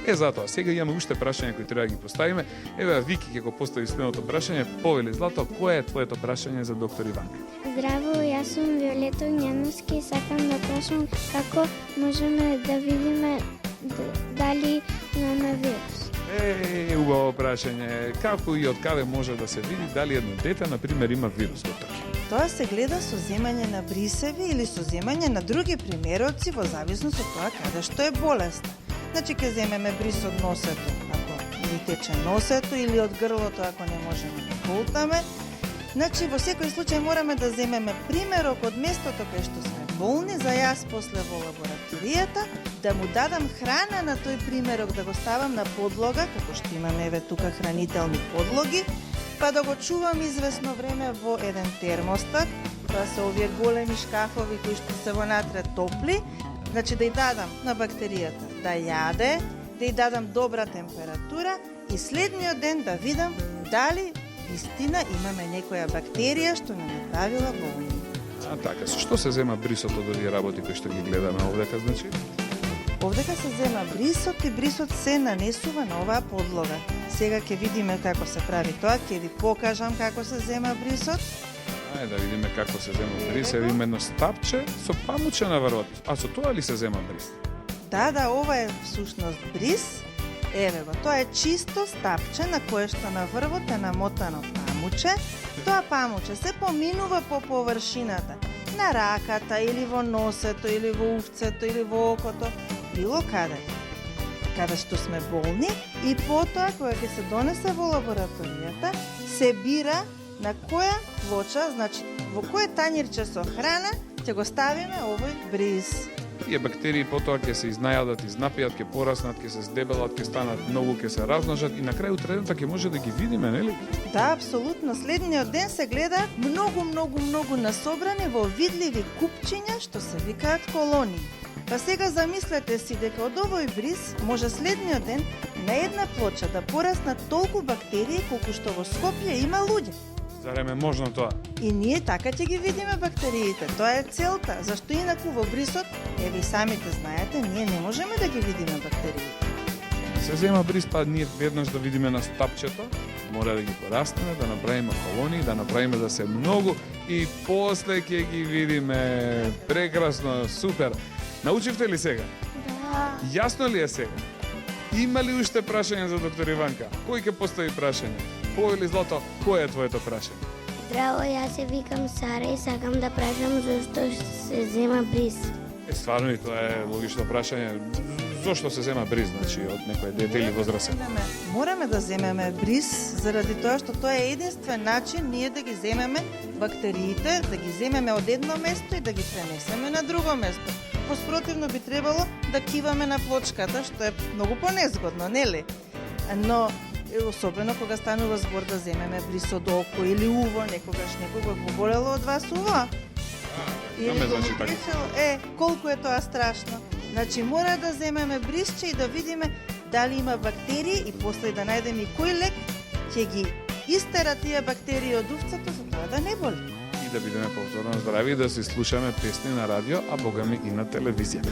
Затоа, сега имаме уште прашања кои треба да ги поставиме. Еве, Вики ќе го постави следното прашање. Повели, Злато, кое е твоето прашање за доктор Иванка? Здраво, јас сум Виолета Огњановски и сакам да прашам како можеме да видиме дали имаме вирус. Убаво прашање. Како и од каде може да се види дали едно дете, например, има вирус, доктор? Тоа се гледа со земање на брисеви или со земање на други примероци во зависност од тоа каде што е болест. Значи, ќе земеме брис од носето, ако ни тече носето, или од грлото, ако не можеме да колтаме. Значи, во секој случај мораме да земеме примерок од местото кај што сме болни, за јас после во лабораторијата, да му дадам храна на тој примерок, да го ставам на подлога, како што имаме еве тука хранителни подлоги, па да го чувам извесно време во еден термостат. Тоа се овие големи шкафови кои што се вонатре топли. Значи да ја дадам на бактеријата да јаде, да ја дадам добра температура и следниот ден да видам дали вистина имаме некоја бактерија што не направила болни. Така, со што се зема брисот од овие работи кои што ги гледаме овдека, значи? Овдека се зема брисот и брисот се нанесува на оваа подлога. Сега ќе видиме како се прави тоа, ќе ви покажам како се зема брисот. Ајде да видиме како се зема брис. Ево има едно стапче со памуче на врвот. А со тоа ли се зема брис? Да, ова е всушност брис. Еве го, тоа е чисто стапче на кое што на врвот е намотано памуче. Тоа памуче се поминува по површината на раката или во носето или во увцето или во окото, било каде. каде што сме болни и потоа кога ќе се донесе во лабораторијата, се бира на која плоча, значи во кој тањирче со храна ќе го ставиме овој бриз. Тие бактерии потоа ќе се изнајадат, изнапијат, ќе пораснат, ќе се здебелат, ќе станат многу, ќе се размножат и на крај утредната ќе може да ги видиме, нели? Да, апсолутно. Следниот ден се гледаат многу насобрани во видливи купчиња што се викаат колонии. Па сега замислете си дека од овој бриз може следниот ден на една плоча да пораснат толку бактерии колку што во Скопје има луѓе. Зарем е можно тоа? И ние така ќе ги видиме бактериите. Тоа е целта. Зашто инаку во брисот, ви самите знаете, ние не можеме да ги видиме бактериите. Се зема бриз, па ние веднаш да видиме на стапчето, мора да ги пораснеме, да направиме колонии, да направиме да се многу и после ќе ги видиме. Прекрасно, супер. Научивте ли сега? Да. Јасно ли е сега? Има ли уште прашање за доктор Иванка? Кој ќе постави прашање? По или Злато, кое е твоето прашање? Здраво, јас се викам Сара и сакам да прашам зашто се зема бриз. Стварно и тоа е логично прашање. Зошто се зема бриз, значи, од некој дете или возрасен? Мораме да земеме бриз заради тоа што тоа е единствен начин ние да ги земеме бактериите, да ги земеме од едно место и да ги пренесеме на друго место. Поспротивно би требало да киваме на плочката, што е многу понезгодно, нели? Но особено кога станува збор да земеме бриз од око или уво, некогаш некого го болело од вас уво. Или го значи така. причал, колку е тоа страшно. Значи мора да земеме бризче и да видиме дали има бактерии и после да најдеме и кој лек ќе ги истера тие бактерии од увцето за тоа да не боли. И да бидеме повторно здрави и да се слушаме песни на радио, а богами и на телевизија.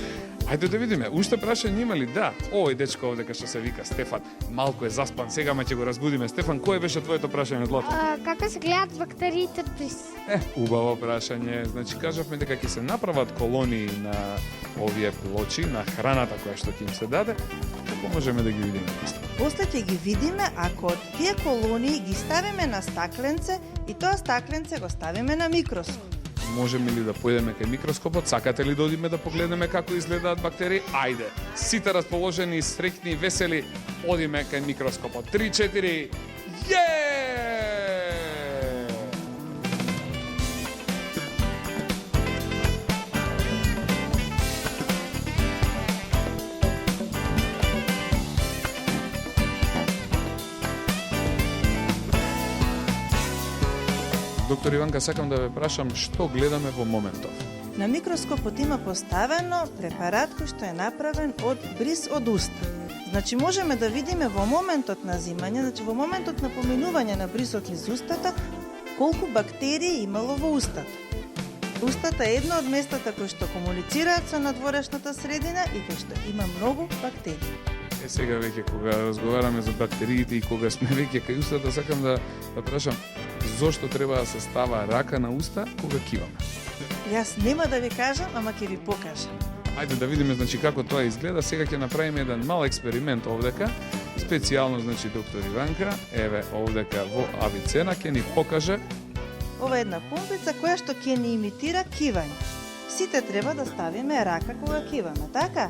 Ајде да видиме, уште прашање има ли? Да. Овој дечко овде кај што се вика Стефан, малку е заспан, сега ме ќе го разбудиме. Стефан, кое беше твоето прашање, Злато? Како се гледат бактериите бриз? Убаво прашање. Значи, кажавме дека ќе се направат колонии на овие плочи, на храната која што ќе им се даде. Како можеме да ги видиме? После ќе ги видиме ако од тие колонии ги ставиме на стакленце и тоа стакленце го ставиме на микроскоп. Можеме ли да појдеме кај микроскопот? Сакате ли да одиме да погледнеме како изгледаат бактерии? Ајде! Сите расположени, среќни, весели, одиме кај микроскопот. 3-4. Доктор Иванка, сакам да ве прашам што гледаме во моментов. На микроскопот има поставено препарат кој што е направен од бриз од уста. Значи можеме да видиме во моментот на зимање, значи во моментот на поминување на бризот низ устата, колку бактерии имало во устата. Устата е едно од местата кои што комуницираат со надворешната средина и кој што има многу бактерии. Сега веќе кога разговараме за бактериите и кога сме веќе кај устата, сакам да прашам зошто треба да се става рака на уста кога киваме? Јас нема да ви кажам, ама ќе ви покажам. Ајде да видиме значи како тоа изгледа. Сега ќе направиме еден мал експеримент овдека. Специјално значи доктор Иванка, еве овдека во авицена ќе ни покаже. Ова е една пумпица која што ќе ни имитира кивање. Сите треба да ставиме рака кога киваме, така?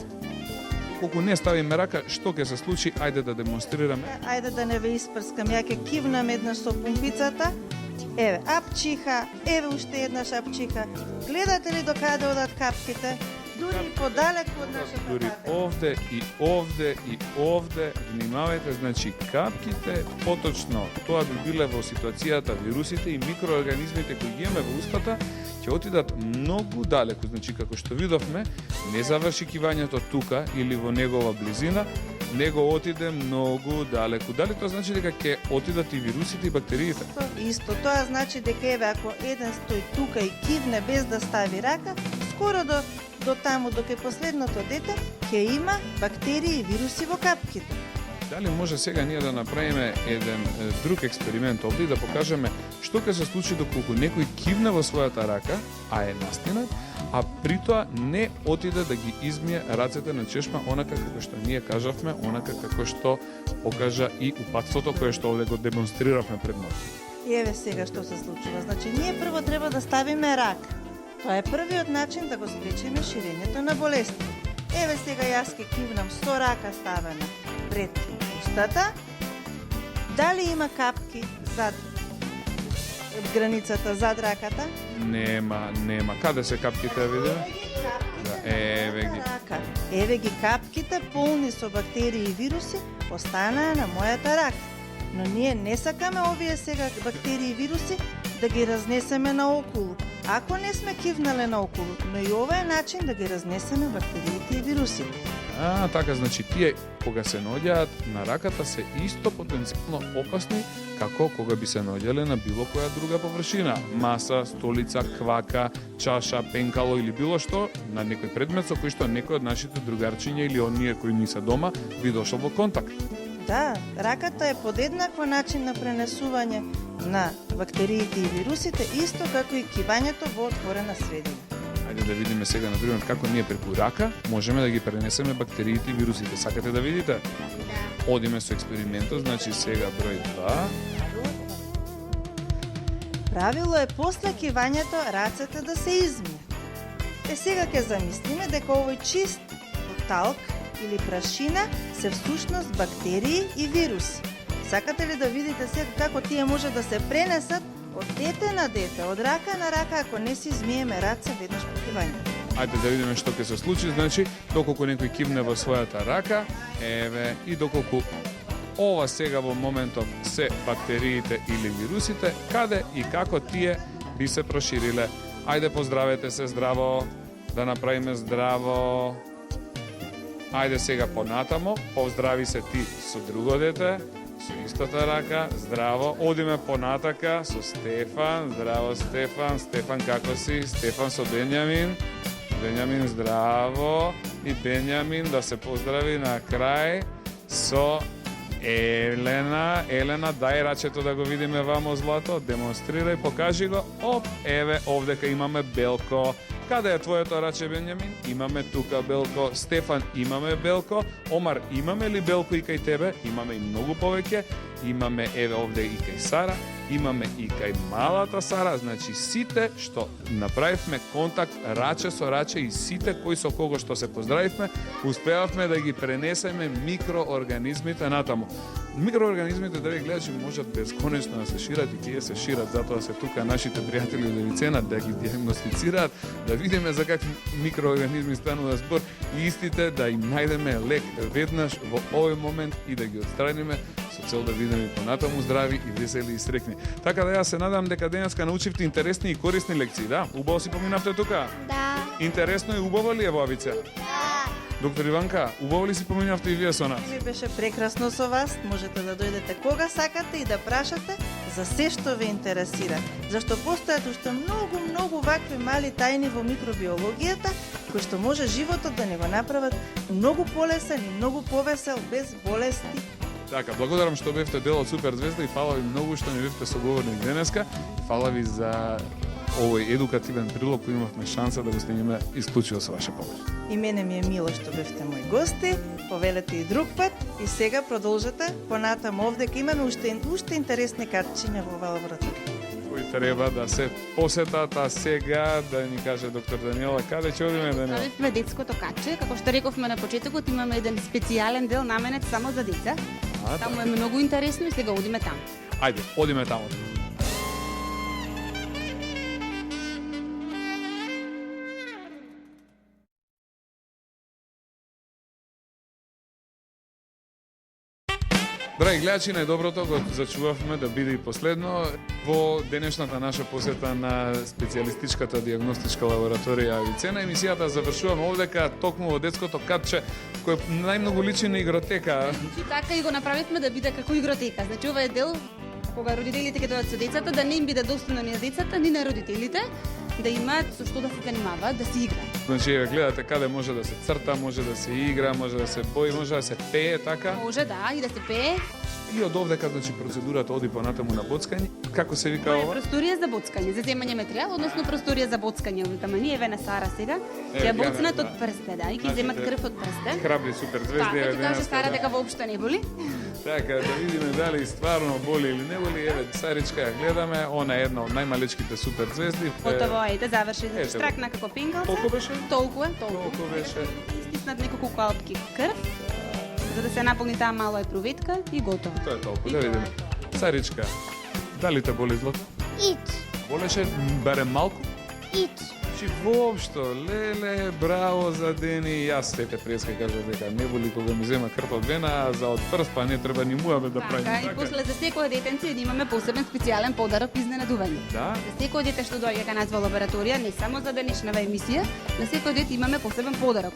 Колку не ставиме рака, што ќе се случи? Ајде да демонстрираме. Ајде да не ве испрскам, ја ќе кивнам еднаш со пумпицата. Еве, апчиха, еве уште еднаш апчиха. Гледате ли докаде одат капките? Дури и подалеку од нашата Дури капка. овде и овде и овде, внимавајте, значи капките, поточно тоа би биле во ситуацијата вирусите и микроорганизмите кои ги имаме во устата, ќе отидат многу далеку. Значи, како што видовме, не заврши кивањето тука или во негова близина, него отиде многу далеку. Дали тоа значи дека ќе отидат и вирусите и бактериите? Исто, тоа значи дека еве ако еден стои тука и кивне без да стави рака, скоро до таму, до кај последното дете, ќе има бактерии и вируси во капките. Дали може сега ние да направиме еден друг експеримент овде и да покажеме што ќе се случи доколку некој кивне во својата рака, а е настинат, а при тоа не отиде да ги измие рацете на чешма, онака како што ние кажавме, онака како што покажа и упатството кое што овде го демонстриравме пред нас. И еве сега што се случува. Значи, ние прво треба да ставиме рака. Тоа е првиот начин да го спречиме ширењето на болести. Еве сега јас ке кивнам со рака ставена пред устата. Дали има капки зад границата, зад раката? Нема. Каде се капките, видиме? Еве ги. Рака. Еве ги капките полни со бактерии и вируси останаа на мојата рака. Но ние не сакаме овие сега бактерии и вируси да ги разнесеме наоколу. Ако не сме кивнале наоколу, но и ова е начин да ги разнесеме бактериите и вирусите. Така, значи тие кога се наоѓаат на раката се исто потенцијално опасни како кога би се наоѓале на било која друга површина, маса, столица, квака, чаша, пенкало или било што, на некој предмет со кој што некој од нашите другарчиња или оние кои ни се дома би дошол во контакт. Да, раката е подеднакво начин на пренесување на бактериите и вирусите, исто како и кивањето во отворена средина. Ајде да видиме сега, например, како ние преку рака можеме да ги пренесеме бактериите и вирусите. Сакате да видите? Да. Одиме со експериментот, значи сега број 2. Правило е после кивањето рацете да се измијат. Сега ќе замислиме дека овој чист талк или прашина се всушност бактерии и вируси. Сакате ли да видите сега како тие може да се пренесат од дете на дете, од рака на рака, ако не си измиеме раце веднаш по кивањето? Ајде да видиме што ќе се случи, значи, доколку некој кивне во својата рака, еве, и доколку ова сега во моментов се бактериите или вирусите, каде и како тие би се прошириле. Ајде поздравете се здраво, да направиме здраво. Ајде сега понатамо, поздрави се ти со друго дете, со истата рака, здраво. Одиме понатака со Стефан, здраво Стефан. Стефан како си? Стефан со Бенјамин. Бенјамин здраво. И Бенјамин да се поздрави на крај со Елена. Елена, дај рачето да го видиме вамо злато. Демонстрирај, покажи го. Оп, еве, овдека имаме Белко. Каде е твоето раче, Бенјамин? Имаме тука Белко. Стефан, имаме Белко. Омар, имаме ли Белко и кај тебе? Имаме и многу повеќе. Имаме, еве, овде и кај Сара. Имаме и кај малата Сара. Значи, сите што направивме контакт раче со раче и сите кои со кого што се поздравивме, успеавме да ги пренесеме микроорганизмите натаму. Микроорганизмите, драги гледачи, можат бесконечно да се шират и тие се шират, затоа се тука нашите пријатели од медицина да ги диагностицираат, да видиме за какви микроорганизми станува збор и истите да им најдеме лек веднаш во овој момент и да ги отстраниме со цел да видиме понатаму здрави и весели и срекни. Така да јас се надам дека денеска научивте интересни и корисни лекции, да? Убаво си поминавте тука? Да. Интересно и убаво ли е во Авица? Да. Доктор Иванка, убаво ли си поминавте и вие со нас? Ви беше прекрасно со вас. Можете да дојдете кога сакате и да прашате за се што ве интересира. Зашто постојат уште многу вакви мали тајни во микробиологијата кои што може животот да не го направат многу полесен и многу повесел без болести. Така, благодарам што бевте дел од Супер Звезда и фала ви многу што ми бевте соговорник денеска. Фала ви за овој едукативен прилог кој имавме шанса да го снимиме исклучиво со ваша помош. И мене ми е мило што бевте мои гости, повелете и друг пат и сега продолжете понатаму овдека имаме уште интересни картичиња во оваа лабораторија. Кои треба да се посетат, а сега да ни каже доктор Даниела, каде ќе одиме, Даниела? Правивме детското каче, како што рековме на почетокот, имаме еден специјален дел наменет само за деца. Таму е многу интересно и сега одиме таму. Ајде, одиме таму. Драги гледачи, најдоброто го зачувавме да биде и последно во денешната наша посета на специјалистичката диагностичка лабораторија Авицена. Емисијата завршуваме овдека токму во детското катче, кој најмногу личи на игротека. Така и го направивме да биде како игротека. Значи ова е дел кога родителите ќе дојдат со децата, да не им биде достојно ни на децата, ни на родителите, да имаат со што да се занимаваат, да се играат. Значи, гледате каде може да се црта, може да се игра, може да се бои, може да се пее, така? Може да, и да се пее. И од овдека, значи, процедурата оди понатаму на боцкање. Како се вика Тоа е ова? просторија за боцкање, за земање материјал, односно просторија за боцкање. Викаме, ние еве на Сара сега, ќе ја боцнат од прсте, да, и ќе земат крв од прсте. Храбри супер звезди, Така, ќе каже денеска, Сара да. дека воопшто не боли. Така, да видиме дали стварно боли или не боли. Еве, Саричка ја гледаме, она е една од најмалечките супер звезди. Готово, ете, заврши. Ете го. Штракна како пингалце. Колку беше? Толку. Колку беше? Стиснат неколку калпки крв, за да се наполни таа мало е проветка и готово. Тоа е толку, да видиме. Саричка, дали те боли злото? Ич, Болеше барем малку? ич. Чи воопшто, леле, браво за Дени. Јас тете преска кажа дека не боли кога ми зема крв од вена, а за од прст па не треба ни муаме да правиме Така, и така. после за секој детенце имаме посебен специјален подарок изненадување. Да? За секој дете што доаѓа кај нас во лабораторија, не само за денешнава емисија, на секој дете имаме посебен подарок.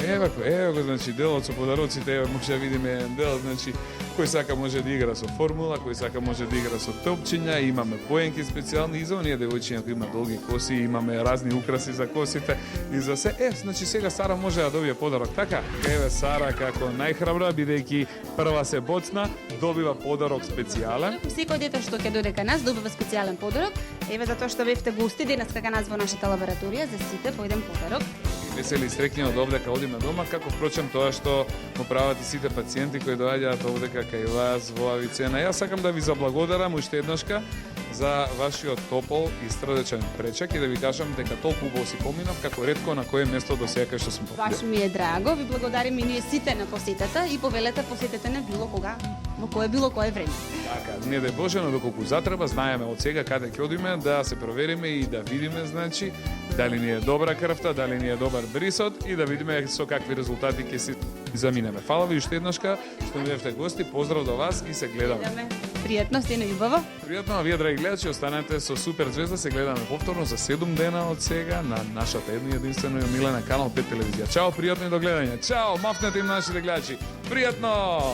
Еве го, значи, делот со подароците, еве може да видиме еден дел, значи, кој сака може да игра со формула, кој сака може да игра со топчиња, имаме поенки специјални и за оние девојчиња кои има долги коси, имаме разни украси за косите и за се. Значи сега Сара може да добие подарок, така? Еве Сара како најхрабра, бидејќи прва се боцна, добива подарок специјален. Секој дете што ќе дојде кај нас добива специјален подарок. Еве затоа што бевте гости денес кај нас во нашата лабораторија, за сите по еден подарок. Весели и среќни од овдека одиме дома, како впрочем тоа што му прават и сите пациенти кои доаѓаат овдека кај вас во Авицена. Јас сакам да ви заблагодарам уште еднашка за вашиот топол и срдечен пречек и да ви кажам дека толку убаво си поминав како ретко на кое место до сега што сум Баш ми е драго, ви благодарим и ние сите на посетата и повелете посетете на било кога, во било кое време. Така, не дај Боже, но доколку затреба, знаеме од сега каде ќе одиме, да се провериме и да видиме, значи, дали ни е добра крвта, дали ни е добар брисот и да видиме со какви резултати ќе се заминеме. Фала ви уште еднашка што ми бевте гости, поздрав до вас и се гледаме. Пријатно, стена љубаво. Пријатно, а вие, драги гледачи, останете со Супер звезда, се гледаме повторно за 7 дена од сега на нашата единствено и омилена канал 5 телевизија. Чао, пријатно и до гледање. Чао, мафнете им нашите гледачи. Пријатно!